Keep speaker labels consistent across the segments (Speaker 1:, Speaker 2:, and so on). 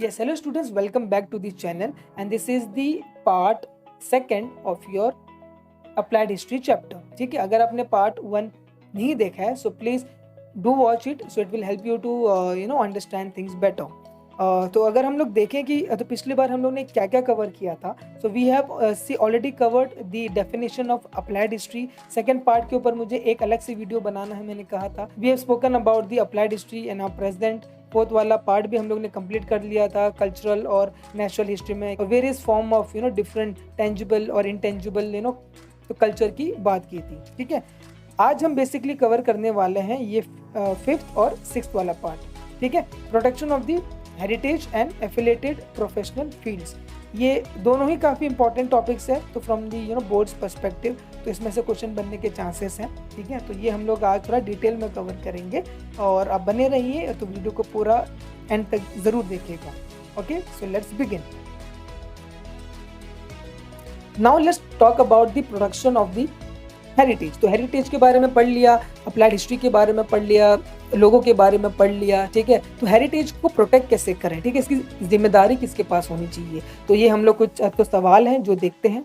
Speaker 1: Yes, hello students, welcome back to the channel and this is the part second of your applied history chapter. ठीक है, अगर आपने part 1 नहीं देखा है so please do watch it so it will help you to understand things better. तो अगर हम लोग देखें कि तो पिछली बार हम लोग ने क्या क्या कवर किया था, so we have already covered the definition of applied history. Second part के ऊपर मुझे एक अलग से वीडियो बनाना है, मैंने कहा था. We have spoken about the applied history and our present. Fourth वाला पार्ट भी हम लोग ने कंप्लीट कर लिया था, कल्चरल और नेचुरल हिस्ट्री में various form of different tangible और इनटेंजिबल तो कल्चर की बात की थी. ठीक है, आज हम बेसिकली कवर करने वाले हैं ये फिफ्थ और सिक्स्थ वाला पार्ट. ठीक है, protection of the heritage and affiliated professional fields. ये दोनों ही काफ़ी इंपॉर्टेंट टॉपिक्स है. तो फ्रॉम दी बोर्ड्स पर्सपेक्टिव तो इसमें से क्वेश्चन बनने के चांसेस हैं. ठीक है, तो ये हम लोग आज थोड़ा डिटेल में कवर करेंगे और आप बने रहिए तो वीडियो को पूरा एंड तक ज़रूर देखिएगा. Okay, so let's begin. Now let's talk about the production of the heritage. तो हेरिटेज के बारे में पढ़ लिया, अप्लाइड हिस्ट्री के बारे में पढ़ लिया, लोगों के बारे में पढ़ लिया. ठीक है, तो हेरिटेज को प्रोटेक्ट कैसे करें, ठीक है, इसकी जिम्मेदारी किसके पास होनी चाहिए. तो ये हम लोग कुछ तो सवाल हैं जो देखते हैं.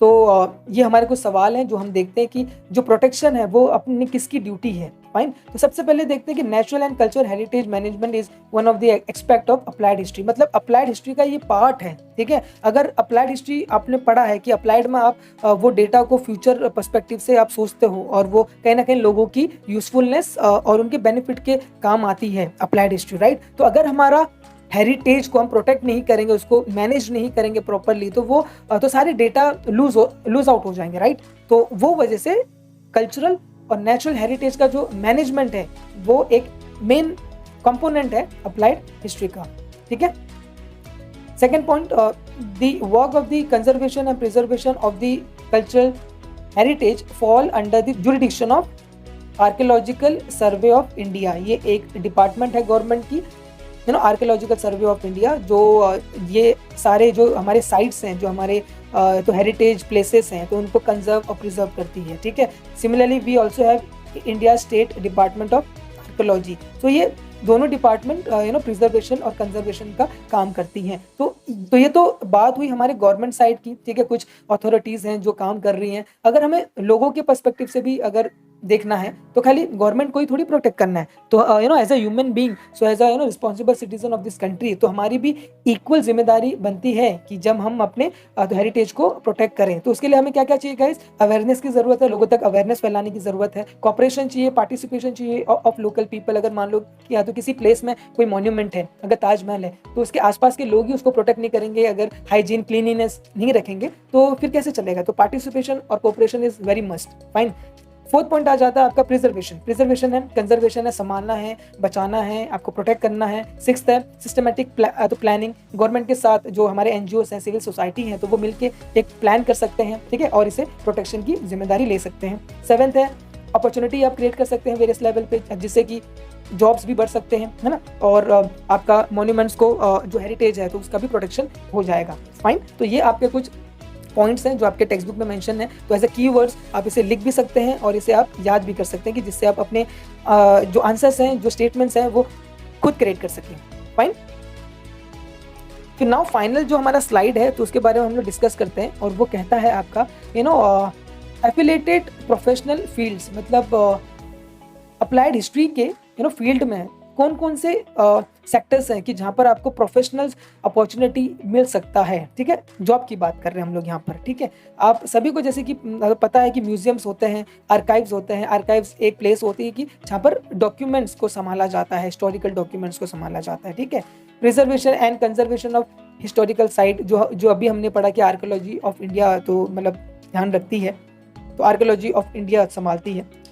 Speaker 1: तो ये हमारे कुछ सवाल हैं जो हम देखते हैं कि जो प्रोटेक्शन है वो अपनी किसकी ड्यूटी है. फाइन, तो सबसे पहले देखते हैं कि natural and cultural heritage management is one of the aspect of applied history. मतलब अप्लाइड हिस्ट्री का ये पार्ट है. ठीक है, अगर अप्लाइड हिस्ट्री आपने पढ़ा है कि अप्लाइड में आप वो डेटा को फ्यूचर पर्सपेक्टिव से आप सोचते हो और वो कहीं ना कहीं लोगों की यूजफुलनेस और उनके बेनिफिट के काम आती है अप्लाइड हिस्ट्री, राइट. तो अगर हमारा हेरिटेज को हम प्रोटेक्ट नहीं करेंगे, उसको मैनेज नहीं करेंगे प्रॉपरली, तो वो तो सारे डेटा लूज आउट हो जाएंगे, राइट. तो वो वजह से कल्चरल और नेचुरल हेरिटेज का जो मैनेजमेंट है वो एक मेन कंपोनेंट है अप्लाइड हिस्ट्री का. ठीक है, second point, the work of the conservation and preservation of the cultural heritage fall under the jurisdiction of archaeological survey of India. ये एक डिपार्टमेंट है गवर्नमेंट की, आर्कियोलॉजिकल सर्वे ऑफ इंडिया, जो ये सारे जो हमारे साइट्स हैं, जो हमारे तो हेरिटेज प्लेसेस हैं, तो उनको कंजर्व और प्रिजर्व करती है. ठीक है, similarly we also have India state department of archaeology. तो ये दोनों डिपार्टमेंट प्रिजर्वेशन और कंजर्वेशन का काम करती हैं. तो ये तो बात हुई हमारे गवर्नमेंट साइड की. ठीक है, कुछ अथॉरिटीज़ हैं जो काम कर रही हैं. अगर हमें लोगों के पर्सपेक्टिव से भी अगर देखना है तो खाली गवर्नमेंट को ही थोड़ी प्रोटेक्ट करना है. तो as a human being, so as a responsible citizen of this country, तो हमारी भी इक्वल जिम्मेदारी बनती है कि जब हम अपने हेरिटेज को प्रोटेक्ट करें तो उसके लिए हमें क्या क्या चाहिए गाइस. अवेयरनेस की जरूरत है, लोगों तक अवेयरनेस फैलाने की जरूरत है, कॉपरेशन चाहिए, पार्टिसिपेशन चाहिए ऑफ लोकल पीपल. अगर मान लो कि या तो किसी प्लेस में कोई मॉन्यूमेंट है, अगर ताजमहल है, तो उसके आसपास के लोग ही उसको प्रोटेक्ट नहीं करेंगे, अगर हाइजीन क्लीनिनेस नहीं रखेंगे तो फिर कैसे चलेगा. तो पार्टिसिपेशन और cooperation is very must. Fine, fourth point आ जाता है आपका प्रिजर्वेशन. प्रिजर्वेशन है, कंजर्वेशन है, संभालना है, बचाना है, आपको प्रोटेक्ट करना है. सिक्स्थ है सिस्टमेटिक तो प्लानिंग. गवर्नमेंट के साथ जो हमारे एनजीओ हैं, सिविल सोसाइटी हैं, तो वो मिलके एक प्लान कर सकते हैं. ठीक है, और इसे प्रोटेक्शन की जिम्मेदारी ले सकते हैं. सेवेंथ है अपॉर्चुनिटी आप क्रिएट कर सकते हैं वेरियस लेवल पे, जिससे कि जॉब्स भी बढ़ सकते हैं, है ना, और आपका मॉन्यूमेंट्स को जो हेरिटेज है तो उसका भी प्रोटेक्शन हो जाएगा. फाइन, तो ये आपके कुछ पॉइंट्स हैं जो आपके टेक्स्ट बुक में मेंशन है. तो एज ए कीवर्ड्स आप इसे लिख भी सकते हैं और इसे आप याद भी कर सकते हैं कि जिससे आप अपने जो आंसर्स हैं, जो स्टेटमेंट्स हैं, वो खुद क्रिएट कर सकें. फाइन, फिर नाउ फाइनल जो हमारा स्लाइड है तो उसके बारे में हम लोग डिस्कस करते हैं और वो कहता है आपका एफिलिएटेड प्रोफेशनल फील्ड्स. मतलब अप्लाइड हिस्ट्री के फील्ड में कौन कौन से सेक्टर्स हैं कि जहाँ पर आपको प्रोफेशनल्स अपॉर्चुनिटी मिल सकता है. ठीक है, जॉब की बात कर रहे हैं हम लोग यहाँ पर. ठीक है, आप सभी को जैसे कि पता है कि म्यूजियम्स होते हैं, आर्काइव्स होते हैं. आर्काइव्स एक प्लेस होती है कि जहाँ पर डॉक्यूमेंट्स को संभाला जाता है, हिस्टोरिकल डॉक्यूमेंट्स को संभाला जाता है. ठीक है, preservation and conservation of historical site, जो अभी हमने पढ़ा कि आर्कियोलॉजी ऑफ इंडिया तो मतलब ध्यान रखती है, तो आर्कियोलॉजी ऑफ इंडिया संभालती है.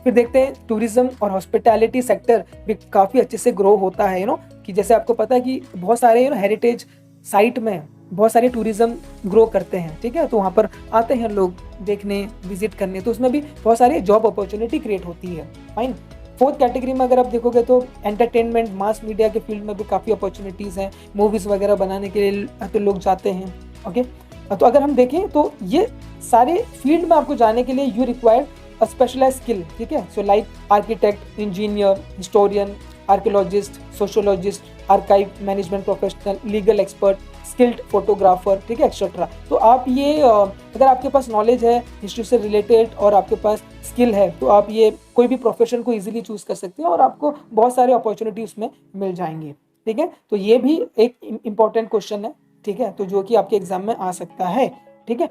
Speaker 1: फिर देखते हैं टूरिज्म और हॉस्पिटैलिटी सेक्टर भी काफ़ी अच्छे से ग्रो होता है. कि जैसे आपको पता है कि बहुत सारे हेरिटेज साइट में बहुत सारे टूरिज्म ग्रो करते हैं. ठीक है, तो वहाँ पर आते हैं लोग देखने, विजिट करने, तो उसमें भी बहुत सारे जॉब अपॉर्चुनिटी क्रिएट होती है. फाइन, फोर्थ कैटेगरी में अगर आप देखोगे तो एंटरटेनमेंट, मास मीडिया के फील्ड में भी काफ़ी अपॉर्चुनिटीज़ हैं. मूवीज़ वगैरह बनाने के लिए तो लोग जाते हैं. ओके, तो अगर हम देखें तो ये सारे फील्ड में आपको जाने के लिए you required a specialized skill. ठीक है, so like architect, engineer, historian, archaeologist, sociologist, archive management professional, legal expert, skilled photographer, ठीक है, एक्सेट्रा। तो आप ये अगर आपके पास नॉलेज है हिस्ट्री से रिलेटेड और आपके पास स्किल है तो आप ये कोई भी प्रोफेशन को इजीली चूज कर सकते हैं और आपको बहुत सारे अपॉर्चुनिटी उसमें मिल जाएंगे, ठीक है। तो ये भी एक इम्पॉर्टेंट क्वेश्चन है, ठीक है, तो जो कि आपके एग्जाम में आ सकता है, ठीक है।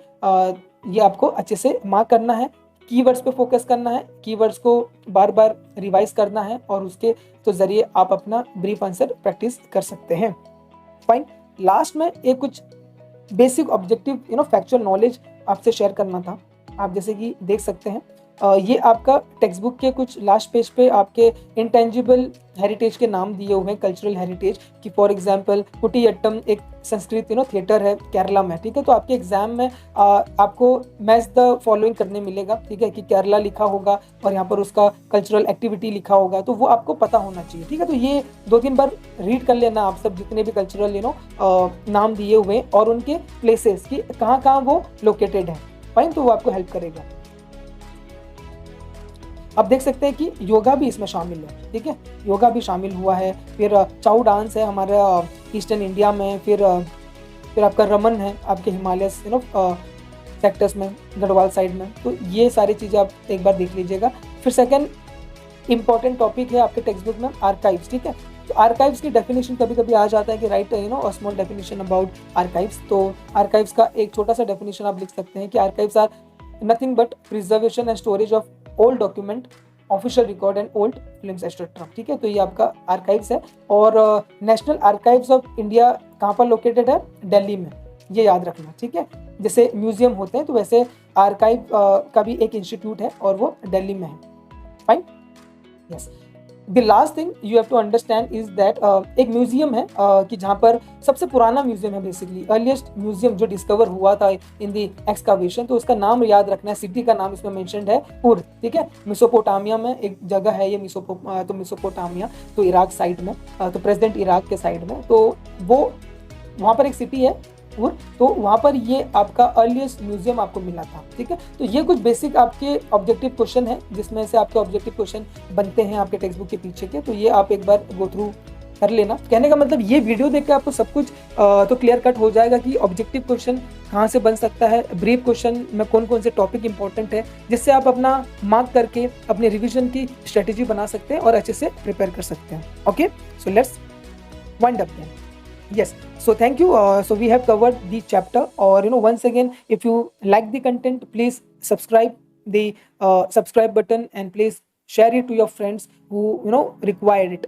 Speaker 1: ये आपको अच्छे से मार्क करना है, कीवर्ड्स पे फोकस करना है, कीवर्ड्स को बार बार रिवाइज करना है और उसके तो जरिए आप अपना ब्रीफ आंसर प्रैक्टिस कर सकते हैं। फाइन। लास्ट में एक कुछ बेसिक ऑब्जेक्टिव फैक्चुअल नॉलेज आपसे शेयर करना था। आप जैसे कि देख सकते हैं ये आपका टेक्स्ट बुक के कुछ लास्ट पेज पे आपके इंटेंजिबल हेरिटेज के नाम दिए हुए हैं, कल्चरल हेरिटेज की। फॉर एग्जांपल कुटियाट्टम एक संस्कृत थिएटर है केरला में, ठीक है। तो आपके एग्जाम में आपको मैच द फॉलोइंग करने मिलेगा, ठीक है, कि केरला लिखा होगा और यहाँ पर उसका कल्चरल एक्टिविटी लिखा होगा, तो वो आपको पता होना चाहिए, ठीक है। तो ये 2-3 बार रीड कर लेना आप सब, जितने भी कल्चरल नाम दिए हुए हैं और उनके प्लेसेस की कहाँ कहाँ वो लोकेटेड है। फाइन, तो वो आपको हेल्प करेगा। अब देख सकते हैं कि योगा भी इसमें शामिल है, ठीक है, योगा भी शामिल हुआ है। फिर चाउ डांस है हमारे ईस्टर्न इंडिया में। फिर आपका रमन है आपके हिमालय सेक्टर्स में, गढ़वाल साइड में। तो ये सारी चीज़ें आप एक बार देख लीजिएगा। फिर सेकंड इंपॉर्टेंट टॉपिक है आपके टेक्स्ट बुक में आर्काइव्स, ठीक है। तो आर्काइव्स की डेफिनेशन कभी कभी आ जाता है कि right a small definition about archives. तो आर्काइव्स का एक छोटा सा डेफिनेशन आप लिख सकते हैं कि archives are nothing but preservation and storage of old document, official record and old films etcetera, ठीक है। तो ये आपका आर्काइव्स है। और नेशनल आर्काइव्स ऑफ इंडिया कहाँ पर लोकेटेड है? दिल्ली में, ये याद रखना, ठीक है। जैसे म्यूजियम होते हैं तो वैसे आर्काइव का भी एक इंस्टीट्यूट है और वो दिल्ली में है। Fine, yes. The last thing you have to understand is that एक म्यूजियम है कि जहाँ पर सबसे पुराना म्यूजियम है, बेसिकली अर्लीस्ट म्यूजियम जो डिस्कवर हुआ था इन दी एक्सकावेशन। तो उसका नाम याद रखना है, सिटी का नाम इसमें मेंशन्ड है उर, ठीक है। मेसोपोटामिया में एक जगह है ये तो मेसोपोटामिया तो इराक साइड में, तो प्रेजेंट इराक के साइड में, तो वो वहाँ पर एक सिटी है उर। तो वहाँ पर ये आपका अर्लीस्ट म्यूजियम आपको मिला था, ठीक है। तो ये कुछ बेसिक आपके ऑब्जेक्टिव क्वेश्चन है जिसमें से आपके ऑब्जेक्टिव क्वेश्चन बनते हैं आपके टेक्स्ट बुक के पीछे के। तो ये आप एक बार गो थ्रू कर लेना। कहने का मतलब ये वीडियो देख के आपको सब कुछ तो क्लियर कट हो जाएगा कि ऑब्जेक्टिव क्वेश्चन कहाँ से बन सकता है, ब्रीफ क्वेश्चन में कौन कौन से टॉपिक इंपॉर्टेंट है, जिससे आप अपना मार्क करके अपने रिविजन की स्ट्रेटेजी बना सकते हैं और अच्छे से प्रिपेयर कर सकते हैं। Okay, so let's wind up then. Yes, so thank you. So we have covered the chapter, or once again, if you like the content, please subscribe the subscribe button and please share it to your friends who require it.